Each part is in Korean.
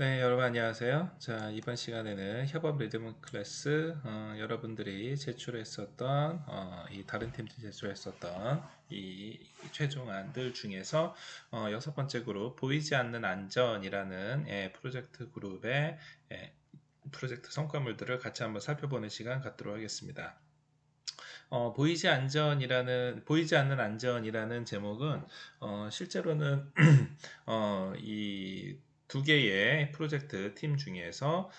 네, 여러분 안녕하세요. 자, 이번 시간에는 협업 리듬 클래스 여러분들이 제출했었던 이 다른 팀들이 제출했었던 이 최종안들 중에서 여섯 번째 그룹 보이지 않는 안전이라는 프로젝트 그룹의 프로젝트 성과물들을 같이 한번 살펴보는 시간 갖도록 하겠습니다. 보이지 않는 안전이라는 제목은 실제로는 이 두 개의 프로젝트 팀 중에서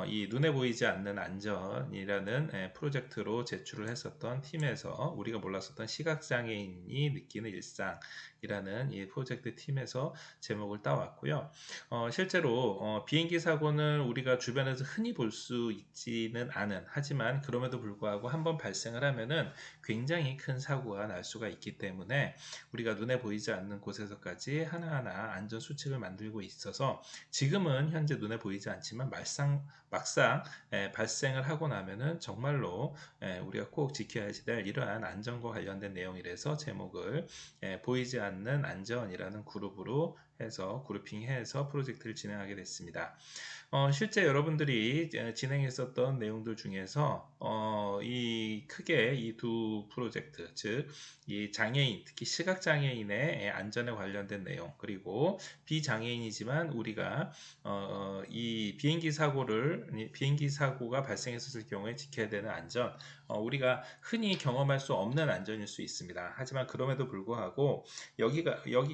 이 눈에 보이지 않는 안전이라는 프로젝트로 제출을 했었던 팀에서 우리가 몰랐었던 시각장애인이 느끼는 일상이라는 이 프로젝트 팀에서 제목을 따왔고요. 실제로 비행기 사고는 우리가 주변에서 흔히 볼 수 있지는 않은, 하지만 그럼에도 불구하고 한번 발생을 하면은 굉장히 큰 사고가 날 수가 있기 때문에 우리가 눈에 보이지 않는 곳에서까지 하나하나 안전 수칙을 만들고 있어서 지금은 현재 눈에 보이지 않지만 막상 발생을 하고 나면은 정말로 우리가 꼭 지켜야지 될 이러한 안전과 관련된 내용이라서 제목을 보이지 않는 안전이라는 그룹으로 해서 그룹핑해서 프로젝트를 진행하게 됐습니다. 실제 여러분들이 진행했었던 내용들 중에서 이 크게 이 두 프로젝트, 즉 이 장애인, 특히 시각장애인의 안전에 관련된 내용, 그리고 비장애인이지만 우리가 이 비행기 사고가 발생했을 경우에 지켜야 되는 안전, 우리가 흔히 경험할 수 없는 안전일 수 있습니다. 하지만 그럼에도 불구하고 여기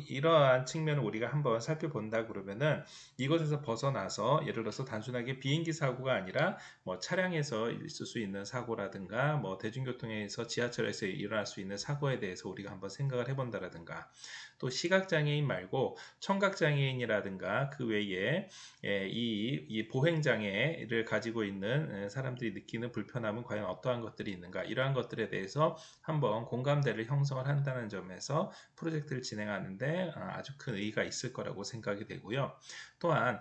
이러한 측면을 우리가 한번 살펴본다 그러면은 이것에서 벗어나서 예를 들어서 단순하게 비행기 사고가 아니라 뭐 차량에서 있을 수 있는 사고라든가 뭐 대중교통에서 지하철에서 일어날 수 있는 사고에 대해서 우리가 한번 생각을 해본다라든가 또 시각장애인 말고 청각장애인이라든가 그 외에 이 보행장애를 가지고 있는 사람들이 느끼는 불편함은 과연 어떠한 것들이 있는가, 이러한 것들에 대해서 한번 공감대를 형성을 한다는 점에서 프로젝트를 진행하는데 아주 큰 의의가 있을 거라고 생각이 되고요. 또한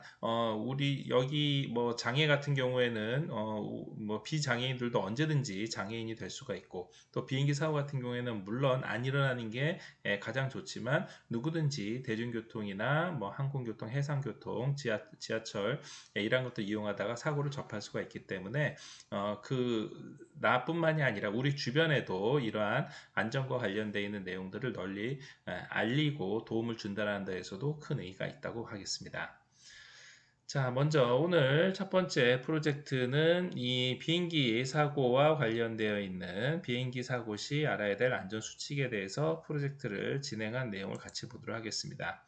우리 여기 뭐 장애 같은 경우에는 뭐 비장애인들도 언제든지 장애인이 될 수가 있고, 또 비행기 사고 같은 경우에는 물론 안 일어나는 게 가장 좋지만 누구든지 대중교통이나 뭐 항공교통, 해상교통, 지하철 이런 것들 이용하다가 사고를 접할 수가 있기 때문에 그 나뿐만이 아니라 우리 주변에도 이러한 안전과 관련되어 있는 내용들을 널리 알리고 도움을 준다는 데에서도 큰 의의가 있다고 하겠습니다. 자, 먼저 오늘 첫 번째 프로젝트는 이 비행기 사고와 관련되어 있는 비행기 사고 시 알아야 될 안전 수칙에 대해서 프로젝트를 진행한 내용을 같이 보도록 하겠습니다.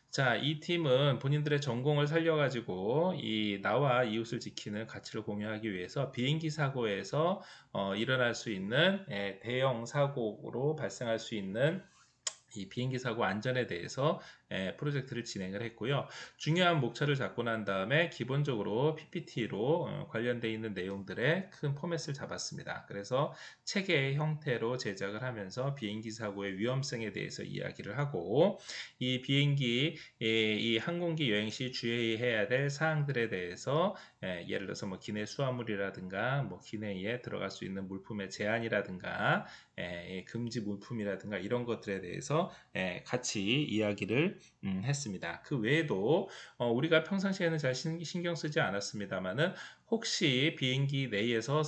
자, 이 팀은 본인들의 전공을 살려가지고 이 나와 이웃을 지키는 가치를 공유하기 위해서 비행기 사고에서 일어날 수 있는 대형 사고로 발생할 수 있는 이 비행기 사고 안전에 대해서 프로젝트를 진행을 했고요. 중요한 목차를 잡고 난 다음에 기본적으로 PPT로 관련되어 있는 내용들의 큰 포맷을 잡았습니다. 그래서 체계의 형태로 제작을 하면서 비행기 사고의 위험성에 대해서 이야기를 하고, 이 항공기 여행 시 주의해야 될 사항들에 대해서 예를 들어서 뭐 기내 수화물이라든가 뭐 기내에 들어갈 수 있는 물품의 제한이라든가 금지 물품이라든가 이런 것들에 대해서 같이 이야기를 했습니다. 그 외에도 우리가 평상시에는 잘 신경 쓰지 않았습니다만은 혹시 비행기 내에서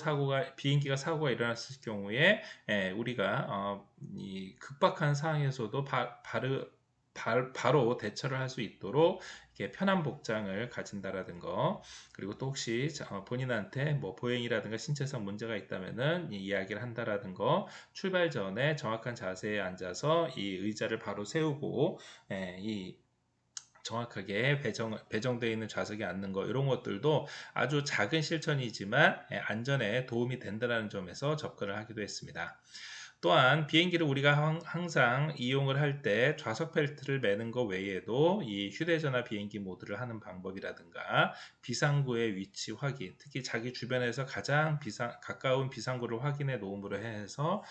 비행기가 사고가 일어났을 경우에 우리가 이 급박한 상황에서도 바로 대처를 할 수 있도록 이렇게 편한 복장을 가진다라는 거, 그리고 또 혹시 본인한테 뭐 보행이라든가 신체상 문제가 있다면은 이야기를 한다라는 거, 출발 전에 정확한 자세에 앉아서 이 의자를 바로 세우고 이 정확하게 배정되어 있는 좌석에 앉는 거, 이런 것들도 아주 작은 실천이지만 안전에 도움이 된다는 점에서 접근을 하기도 했습니다. 또한 비행기를 우리가 항상 이용을 할 때 좌석 벨트를 매는 것 외에도 이 휴대전화 비행기 모드를 하는 방법이라든가 비상구의 위치 확인, 특히 자기 주변에서 가장 가까운 비상구를 확인해 놓음으로 해서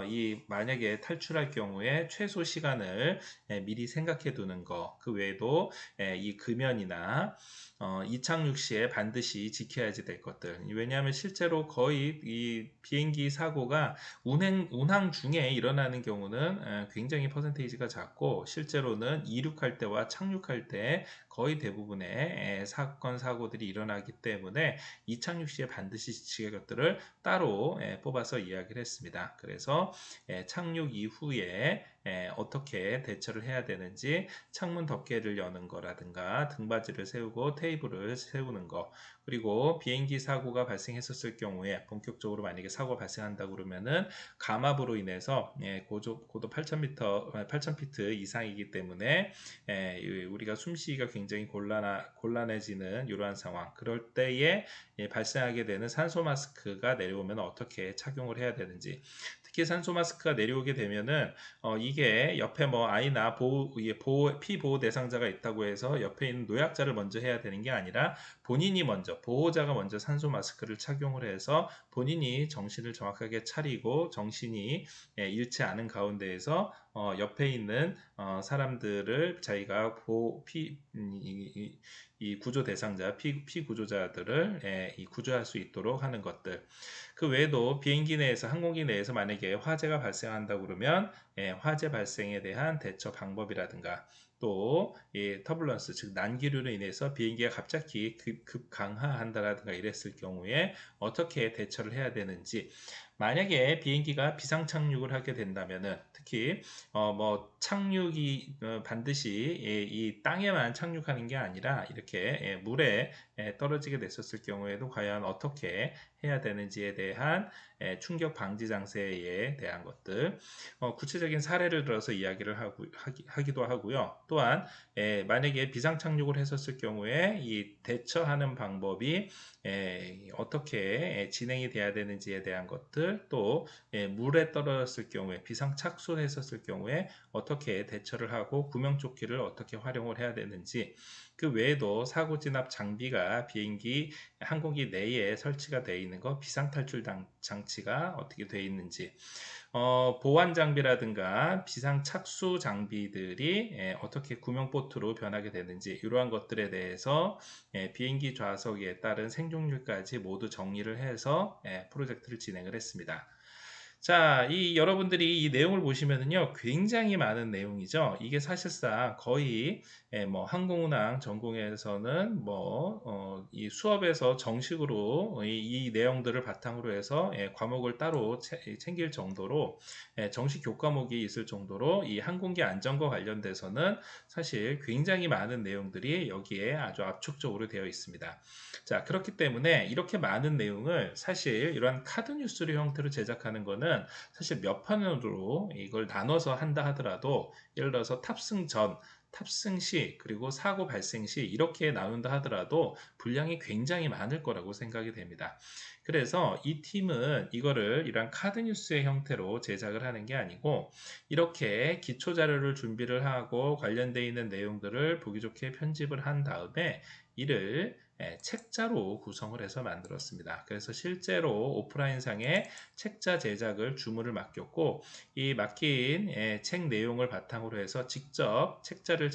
이 만약에 탈출할 경우에 최소 시간을 미리 생각해 두는 것, 그 외에도 이 금연이나 이착륙 시에 반드시 지켜야지 될 것들. 왜냐하면 실제로 거의 이 비행기 사고가 운행 운항 중에 일어나는 경우는 굉장히 퍼센테이지가 작고 실제로는 이륙할 때와 착륙할 때 거의 대부분의 사건 사고들이 일어나기 때문에 이착륙 시에 반드시 지지의 것들을 따로 뽑아서 이야기를 했습니다. 그래서 착륙 이후에 어떻게 대처를 해야 되는지 창문 덮개를 여는 거라든가 등받이를 세우고 테이블을 세우는 거, 그리고 비행기 사고가 발생했었을 경우에 본격적으로 만약에 사고가 발생한다 그러면은 감압으로 인해서 고도 8,000피트 이상이기 때문에 우리가 숨쉬기가 굉장히 곤란해지는 이러한 상황, 그럴 때에 발생하게 되는 산소 마스크가 내려오면 어떻게 착용을 해야 되는지, 특히 산소 마스크가 내려오게 되면은 이게 옆에 뭐 아이나 피보호 대상자가 있다고 해서 옆에 있는 노약자를 먼저 해야 되는 게 아니라 본인이 먼저, 보호자가 먼저 산소 마스크를 착용을 해서 본인이 정신을 정확하게 차리고 정신이 잃지 않은 가운데에서 옆에 있는 사람들을 자기가 이 구조 대상자, 피구조자들을 구조할 수 있도록 하는 것들. 그 외에도 비행기 내에서, 항공기 내에서 만약에 화재가 발생한다 그러면 화재 발생에 대한 대처 방법이라든가, 또 터뷸런스, 즉 난기류로 인해서 비행기가 갑자기 급강하한다라든가 이랬을 경우에 어떻게 대처를 해야 되는지, 만약에 비행기가 비상 착륙을 하게 된다면은, 특히 뭐 착륙이 반드시 이 땅에만 착륙하는 게 아니라 이렇게 물에 떨어지게 됐었을 경우에도 과연 어떻게 해야 되는지에 대한 충격 방지 장치에 대한 것들, 구체적인 사례를 들어서 이야기를 하기도 하고요. 또한 만약에 비상 착륙을 했었을 경우에 이 대처하는 방법이 어떻게 진행이 돼야 되는지에 대한 것들, 또 물에 떨어졌을 경우에, 비상 착수했었을 경우에 어떻게 대처를 하고 구명조끼를 어떻게 활용을 해야 되는지, 그 외에도 사고 진압 장비가 비행기, 항공기 내에 설치가 되어 있는 거, 비상 탈출 장치가 어떻게 되어 있는지, 보안 장비라든가 비상 착수 장비들이 어떻게 구명보트로 변하게 되는지, 이러한 것들에 대해서 비행기 좌석에 따른 생존율까지 모두 정리를 해서 프로젝트를 진행을 했습니다. 자, 여러분들이 이 내용을 보시면은요, 굉장히 많은 내용이죠. 이게 사실상 거의 뭐 항공운항 전공에서는 이 수업에서 정식으로 이 내용들을 바탕으로 해서 과목을 따로 챙길 정도로, 정식 교과목이 있을 정도로 이 항공기 안전과 관련돼서는 사실 굉장히 많은 내용들이 여기에 아주 압축적으로 되어 있습니다. 자, 그렇기 때문에 이렇게 많은 내용을 사실 이러한 카드 뉴스의 형태로 제작하는 거는 사실 몇 편으로 이걸 나눠서 한다 하더라도, 예를 들어서 탑승 전, 탑승 시, 그리고 사고 발생 시 이렇게 나눈다 하더라도 분량이 굉장히 많을 거라고 생각이 됩니다. 그래서 이 팀은 이거를 이러한 카드 뉴스의 형태로 제작을 하는 게 아니고, 이렇게 기초 자료를 준비를 하고 관련되어 있는 내용들을 보기 좋게 편집을 한 다음에 이를 책자로 구성을 해서 만들었습니다. 그래서 실제로 오프라인상에 책자 제작을 주문을 맡겼고, 이 맡긴 책 내용을 바탕으로 해서 직접 책자를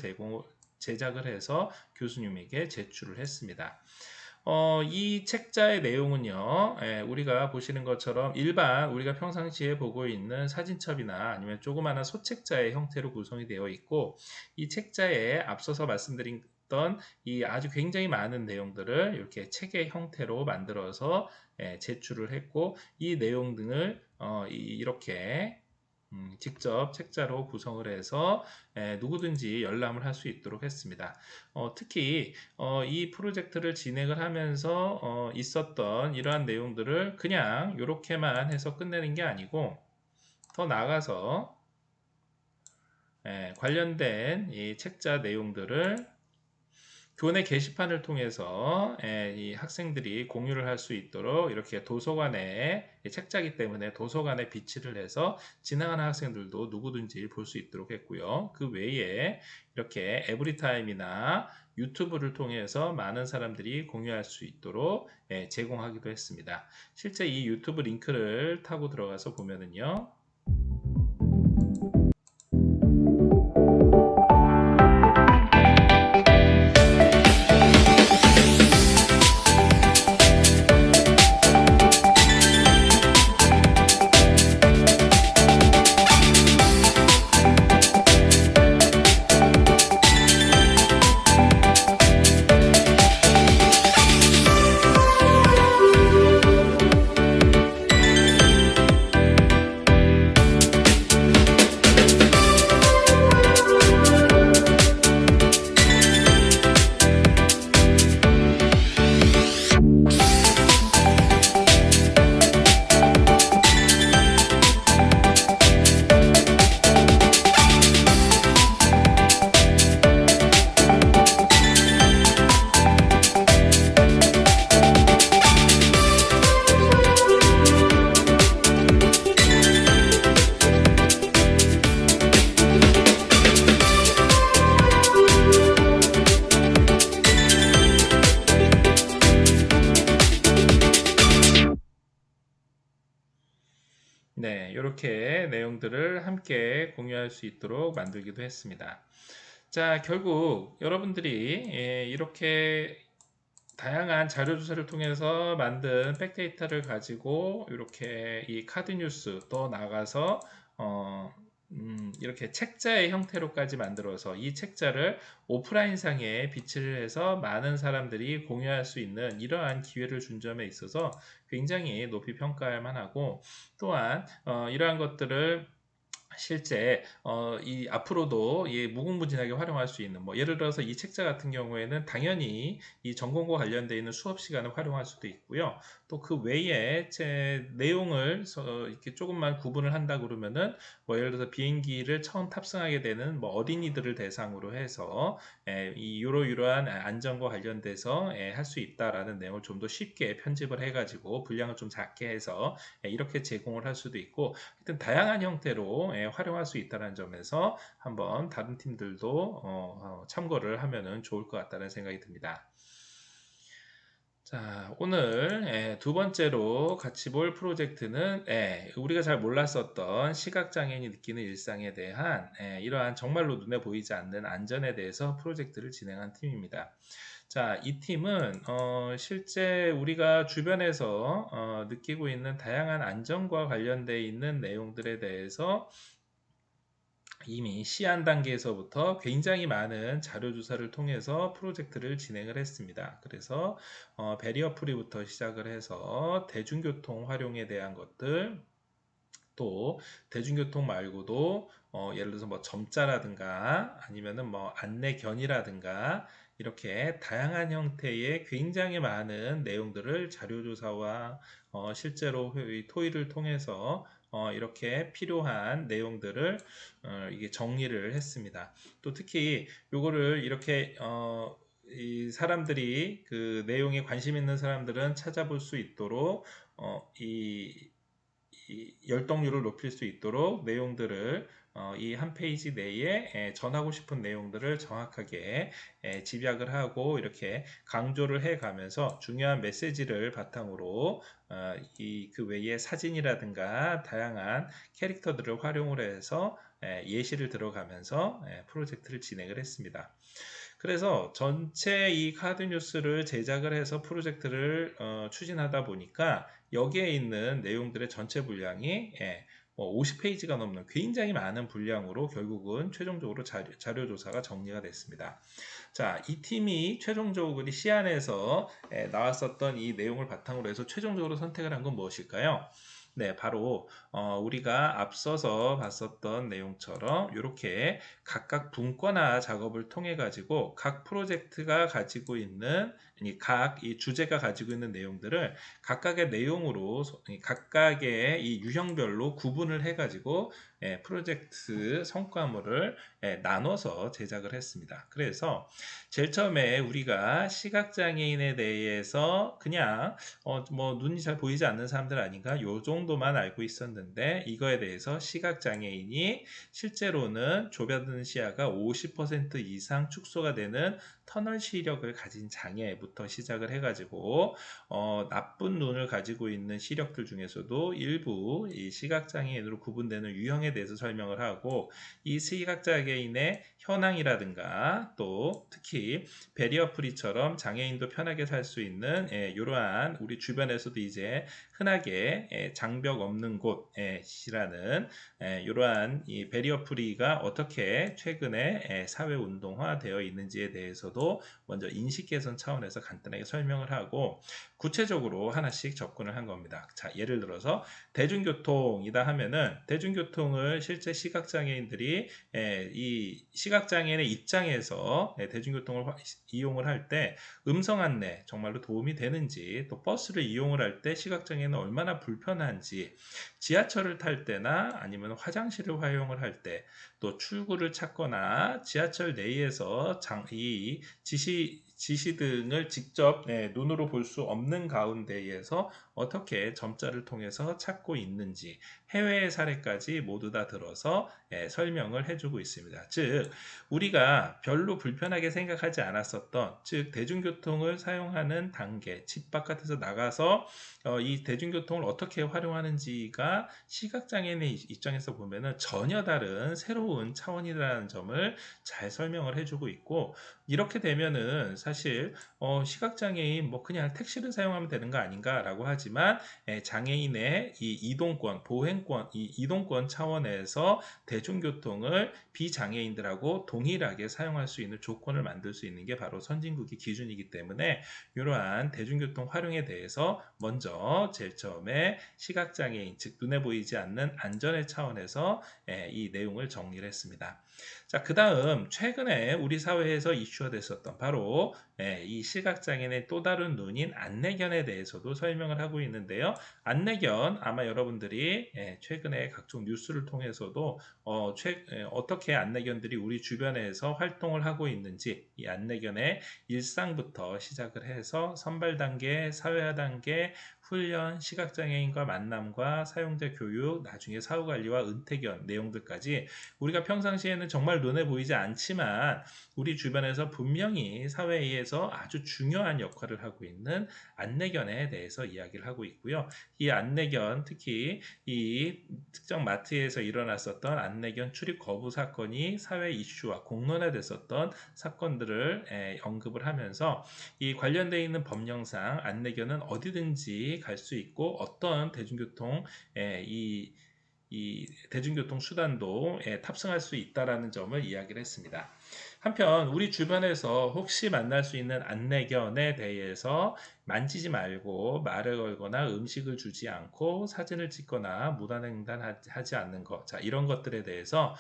제작을 해서 교수님에게 제출을 했습니다. 이 책자의 내용은요, 우리가 보시는 것처럼 일반 우리가 평상시에 보고 있는 사진첩이나 아니면 조그마한 소책자의 형태로 구성이 되어 있고, 이 책자에 앞서서 말씀드린 이 아주 굉장히 많은 내용들을 이렇게 책의 형태로 만들어서 제출을 했고, 이 내용 등을 이렇게 직접 책자로 구성을 해서 누구든지 열람을 할 수 있도록 했습니다. 특히 이 프로젝트를 진행을 하면서 있었던 이러한 내용들을 그냥 이렇게만 해서 끝내는 게 아니고, 더 나아가서 관련된 이 책자 내용들을 교내 게시판을 통해서 이 학생들이 공유를 할 수 있도록 이렇게 도서관에, 책자기 때문에 도서관에 비치를 해서 지나가는 학생들도 누구든지 볼 수 있도록 했고요. 그 외에 이렇게 에브리타임이나 유튜브를 통해서 많은 사람들이 공유할 수 있도록 제공하기도 했습니다. 실제 이 유튜브 링크를 타고 들어가서 보면은요, 이렇게 내용들을 함께 공유할 수 있도록 만들기도 했습니다. 자, 결국 여러분들이 이렇게 다양한 자료 조사를 통해서 만든 백데이터를 가지고 이렇게 이 카드 뉴스 또 나가서 이렇게 책자의 형태로까지 만들어서 이 책자를 오프라인상에 비치를 해서 많은 사람들이 공유할 수 있는 이러한 기회를 준 점에 있어서 굉장히 높이 평가할 만하고, 또한 이러한 것들을 실제 이 앞으로도 이 무궁무진하게 활용할 수 있는, 뭐 예를 들어서 이 책자 같은 경우에는 당연히 이 전공과 관련되어 있는 수업 시간을 활용할 수도 있고요. 또 그 외에 제 내용을 이렇게 조금만 구분을 한다 그러면은, 뭐 예를 들어서 비행기를 처음 탑승하게 되는 뭐 어린이들을 대상으로 해서 이 이러한 안전과 관련돼서 할 수 있다라는 내용을 좀 더 쉽게 편집을 해가지고 분량을 좀 작게 해서 이렇게 제공을 할 수도 있고, 하여튼 다양한 형태로 활용할 수 있다는 점에서 한번 다른 팀들도 참고를 하면은 좋을 것 같다는 생각이 듭니다. 자, 오늘 두 번째로 같이 볼 프로젝트는 우리가 잘 몰랐었던 시각장애인이 느끼는 일상에 대한 이러한 정말로 눈에 보이지 않는 안전에 대해서 프로젝트를 진행한 팀입니다. 자, 이 팀은 실제 우리가 주변에서 느끼고 있는 다양한 안전과 관련되어 있는 내용들에 대해서 이미 시안 단계에서부터 굉장히 많은 자료 조사를 통해서 프로젝트를 진행을 했습니다. 그래서 배리어 프리부터 시작을 해서 대중교통 활용에 대한 것들, 또 대중교통 말고도 예를 들어서 뭐 점자라든가 아니면은 뭐 안내견이라든가 이렇게 다양한 형태의 굉장히 많은 내용들을 자료조사와 실제로 토의를 통해서 이렇게 필요한 내용들을 이게 정리를 했습니다. 또 특히 요거를 이렇게 이 사람들이 그 내용에 관심 있는 사람들은 찾아볼 수 있도록 이 열독률을 높일 수 있도록 내용들을 이 한 페이지 내에 전하고 싶은 내용들을 정확하게 집약을 하고 이렇게 강조를 해 가면서 중요한 메시지를 바탕으로 이 그 외에 사진이라든가 다양한 캐릭터들을 활용을 해서 예시를 들어가면서 프로젝트를 진행을 했습니다. 그래서 전체 이 카드 뉴스를 제작을 해서 프로젝트를 추진하다 보니까 여기에 있는 내용들의 전체 분량이 50페이지가 넘는 굉장히 많은 분량으로 결국은 최종적으로 자료조사가 정리가 됐습니다. 자, 이 팀이 최종적으로 우리 시안에서 나왔었던 이 내용을 바탕으로 해서 최종적으로 선택을 한 건 무엇일까요? 네, 바로 우리가 앞서서 봤었던 내용처럼 이렇게 각각 분과나 작업을 통해 가지고 각 프로젝트가 가지고 있는 각 이 주제가 가지고 있는 내용들을 각각의 내용으로 각각의 이 유형별로 구분을 해 가지고 프로젝트 성과물을 나눠서 제작을 했습니다. 그래서 제일 처음에 우리가 시각장애인에 대해서 그냥 뭐 눈이 잘 보이지 않는 사람들 아닌가 요 정도만 알고 있었는데, 이거에 대해서 시각장애인이 실제로는 좁아든 시야가 50% 이상 축소가 되는 터널 시력을 가진 장애부터 시작을 해가지고 나쁜 눈을 가지고 있는 시력들 중에서도 일부 이 시각장애인으로 구분되는 유형에 대해서 설명을 하고, 이 시각장애인의 현황이라든가 또 특히 베리어 프리처럼 장애인도 편하게 살 수 있는 이러한 우리 주변에서도 이제 흔하게 장벽 없는 곳이라는 이러한 이 베리어 프리가 어떻게 최근에 사회 운동화 되어 있는지에 대해서도 먼저 인식 개선 차원에서 간단하게 설명을 하고 구체적으로 하나씩 접근을 한 겁니다. 자, 예를 들어서 대중교통이다 하면은 대중교통을 실제 시각장애인들이 이 시각장애인의 입장에서 대중교통을 이용을 할 때 음성 안내 정말로 도움이 되는지, 또 버스를 이용을 할 때 시각장애인은 얼마나 불편한지, 지하철을 탈 때나 아니면 화장실을 활용을 할 때, 또 출구를 찾거나 지하철 내에서 이 지시 등을 직접 눈으로 볼 수 없는 가운데에서 어떻게 점자를 통해서 찾고 있는지 해외의 사례까지 모두 다 들어서 설명을 해주고 있습니다. 즉 우리가 별로 불편하게 생각하지 않았었던, 즉 대중교통을 사용하는 단계, 집 바깥에서 나가서 이 대중교통을 어떻게 활용하는지가 시각장애인의 입장에서 보면은 전혀 다른 새로운 차원이라는 점을 잘 설명을 해주고 있고, 이렇게 되면은 사실 시각장애인 뭐 그냥 택시를 사용하면 되는 거 아닌가라고 하지만 장애인의 이 이동권, 보행권, 이 이동권 차원에서 대중교통을 비장애인들하고 동일하게 사용할 수 있는 조건을 만들 수 있는 게 바로 선진국의 기준이기 때문에 이러한 대중교통 활용에 대해서 먼저 제일 처음에 시각장애인, 즉 눈에 보이지 않는 안전의 차원에서 이 내용을 정리를 했습니다. 자, 그 다음 최근에 우리 사회에서 이슈가 됐었던 바로 이 시각장애인의 또 다른 눈인 안내견에 대해서도 설명을 하고 있는데요. 안내견 아마 여러분들이 최근에 각종 뉴스를 통해서도 어떻게 안내견들이 우리 주변에서 활동을 하고 있는지, 이 안내견의 일상부터 시작을 해서 선발 단계, 사회화 단계, 훈련, 시각장애인과 만남과 사용자 교육, 나중에 사후관리와 은퇴견 내용들까지 우리가 평상시에는 정말 눈에 보이지 않지만 우리 주변에서 분명히 사회에서 아주 중요한 역할을 하고 있는 안내견에 대해서 이야기를 하고 있고요. 이 안내견, 특히 이 특정 마트에서 일어났었던 안내견 출입 거부 사건이 사회 이슈와 공론화됐었던 사건들을 언급을 하면서 이 관련되어 있는 법령상 안내견은 어디든지 갈 수 있고 어떤 대중교통 이 대중교통 수단도 탑승할 수 있다라는 점을 이야기를 했습니다. 한편 우리 주변에서 혹시 만날 수 있는 안내견에 대해서 만지지 말고 말을 걸거나 음식을 주지 않고 사진을 찍거나 무단횡단하지 않는 것, 자 이런 것들에 대해서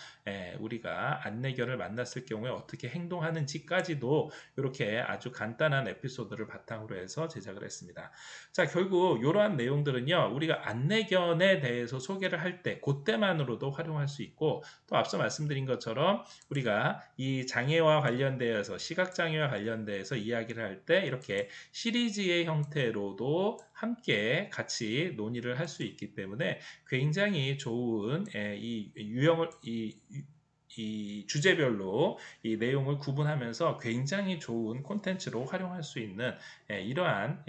우리가 안내견을 만났을 경우에 어떻게 행동하는지까지도 이렇게 아주 간단한 에피소드를 바탕으로 해서 제작을 했습니다. 자, 결국 이러한 내용들은요 우리가 안내견에 대해서 소개를 할 때 그때만으로도 활용할 수 있고, 또 앞서 말씀드린 것처럼 우리가 이 장애와 관련되어서 시각장애와 관련돼서 이야기를 할 때 이렇게 시리즈의 형태로도 함께 같이 논의를 할 수 있기 때문에 굉장히 좋은 이 유형을 이 주제별로 이 내용을 구분하면서 굉장히 좋은 콘텐츠로 활용할 수 있는 이러한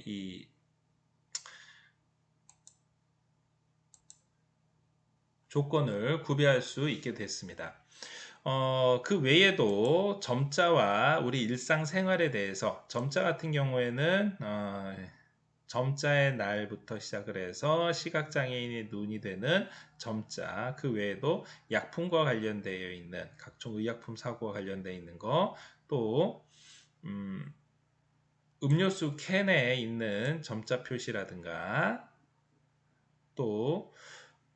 이 조건을 구비할 수 있게 됐습니다. 그 외에도 점자와 우리 일상생활에 대해서, 점자 같은 경우에는 점자의 날부터 시작을 해서 시각장애인의 눈이 되는 점자, 그 외에도 약품과 관련되어 있는 각종 의약품 사고와 관련되어 있는 거, 또 음료수 캔에 있는 점자 표시라든가, 또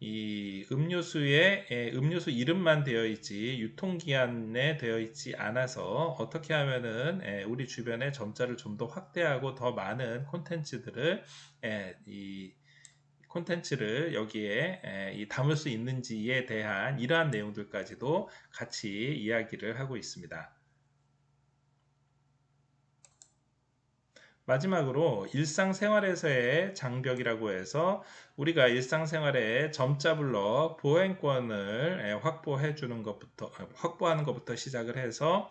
이 음료수에 음료수 이름만 되어 있지 유통기한에 되어 있지 않아서 어떻게 하면은 우리 주변에 점자를 좀 더 확대하고 더 많은 콘텐츠들을 이 콘텐츠를 여기에 담을 수 있는지에 대한 이러한 내용들까지도 같이 이야기를 하고 있습니다. 마지막으로 일상생활에서의 장벽이라고 해서 우리가 일상생활에 점자블럭 보행권을 확보하는 것부터 시작을 해서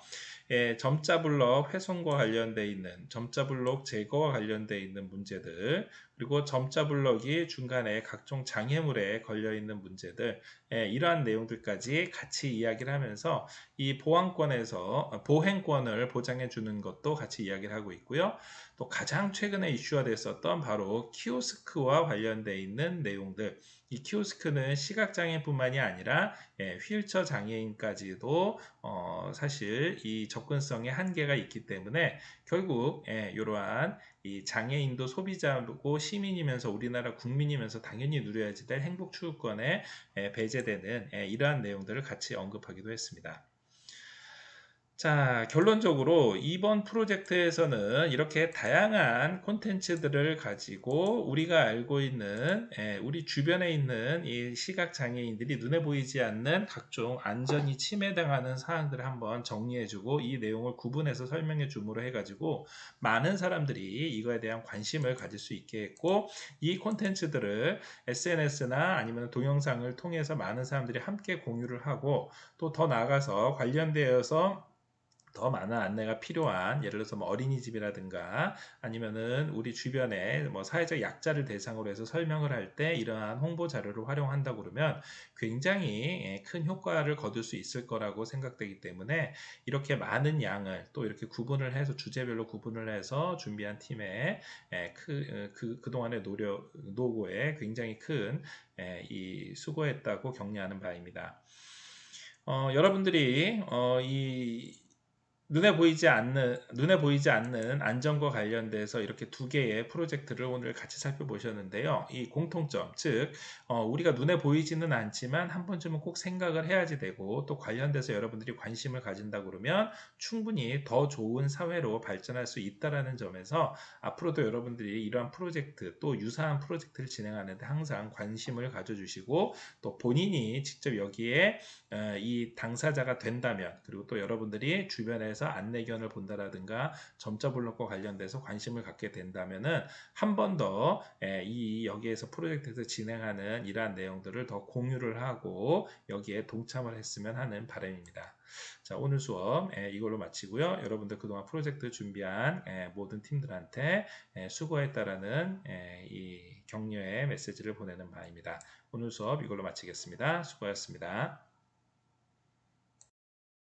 점자블럭 훼손과 관련되어 있는, 점자블럭 제거와 관련되어 있는 문제들, 그리고 점자블럭이 중간에 각종 장애물에 걸려 있는 문제들, 이러한 내용들까지 같이 이야기를 하면서 이 보행권을 보장해 주는 것도 같이 이야기를 하고 있고요. 또 가장 최근에 이슈가 됐었던 바로 키오스크와 관련되어 있는 내용들, 이 키오스크는 시각장애인뿐만이 아니라 휠체어 장애인까지도 사실 이 접근성에 한계가 있기 때문에 결국 이러한 이 장애인도 소비자고 시민이면서 우리나라 국민이면서 당연히 누려야지 될 행복 추구권에 배제되는 이러한 내용들을 같이 언급하기도 했습니다. 자, 결론적으로 이번 프로젝트에서는 이렇게 다양한 콘텐츠들을 가지고 우리가 알고 있는, 우리 주변에 있는 이 시각 장애인들이 눈에 보이지 않는 각종 안전이 침해당하는 사항들을 한번 정리해주고 이 내용을 구분해서 설명해 줌으로 해가지고 많은 사람들이 이거에 대한 관심을 가질 수 있게 했고, 이 콘텐츠들을 SNS나 아니면 동영상을 통해서 많은 사람들이 함께 공유를 하고, 또 더 나아가서 관련되어서 더 많은 안내가 필요한, 예를 들어서 뭐 어린이집이라든가 아니면은 우리 주변에 뭐 사회적 약자를 대상으로 해서 설명을 할 때 이러한 홍보 자료를 활용한다 그러면 굉장히 큰 효과를 거둘 수 있을 거라고 생각되기 때문에 이렇게 많은 양을 또 이렇게 구분을 해서 주제별로 구분을 해서 준비한 팀의 그동안의 노고에 굉장히 큰 이 수고했다고 격려하는 바입니다. 여러분들이 이 눈에 보이지 않는 안전과 관련돼서 이렇게 두 개의 프로젝트를 오늘 같이 살펴보셨는데요. 이 공통점, 즉, 우리가 눈에 보이지는 않지만 한 번쯤은 꼭 생각을 해야지 되고, 또 관련돼서 여러분들이 관심을 가진다 그러면 충분히 더 좋은 사회로 발전할 수 있다라는 점에서 앞으로도 여러분들이 이러한 프로젝트, 또 유사한 프로젝트를 진행하는데 항상 관심을 가져주시고, 또 본인이 직접 여기에 이 당사자가 된다면, 그리고 또 여러분들이 주변에서 안내견을 본다라든가 점자 블록과 관련돼서 관심을 갖게 된다면은 한 번 더 이 여기에서 프로젝트에서 진행하는 이러한 내용들을 더 공유를 하고 여기에 동참을 했으면 하는 바람입니다. 자, 오늘 수업 이걸로 마치고요. 여러분들 그동안 프로젝트 준비한 모든 팀들한테 수고했다라는 이 격려의 메시지를 보내는 바입니다. 오늘 수업 이걸로 마치겠습니다. 수고하셨습니다.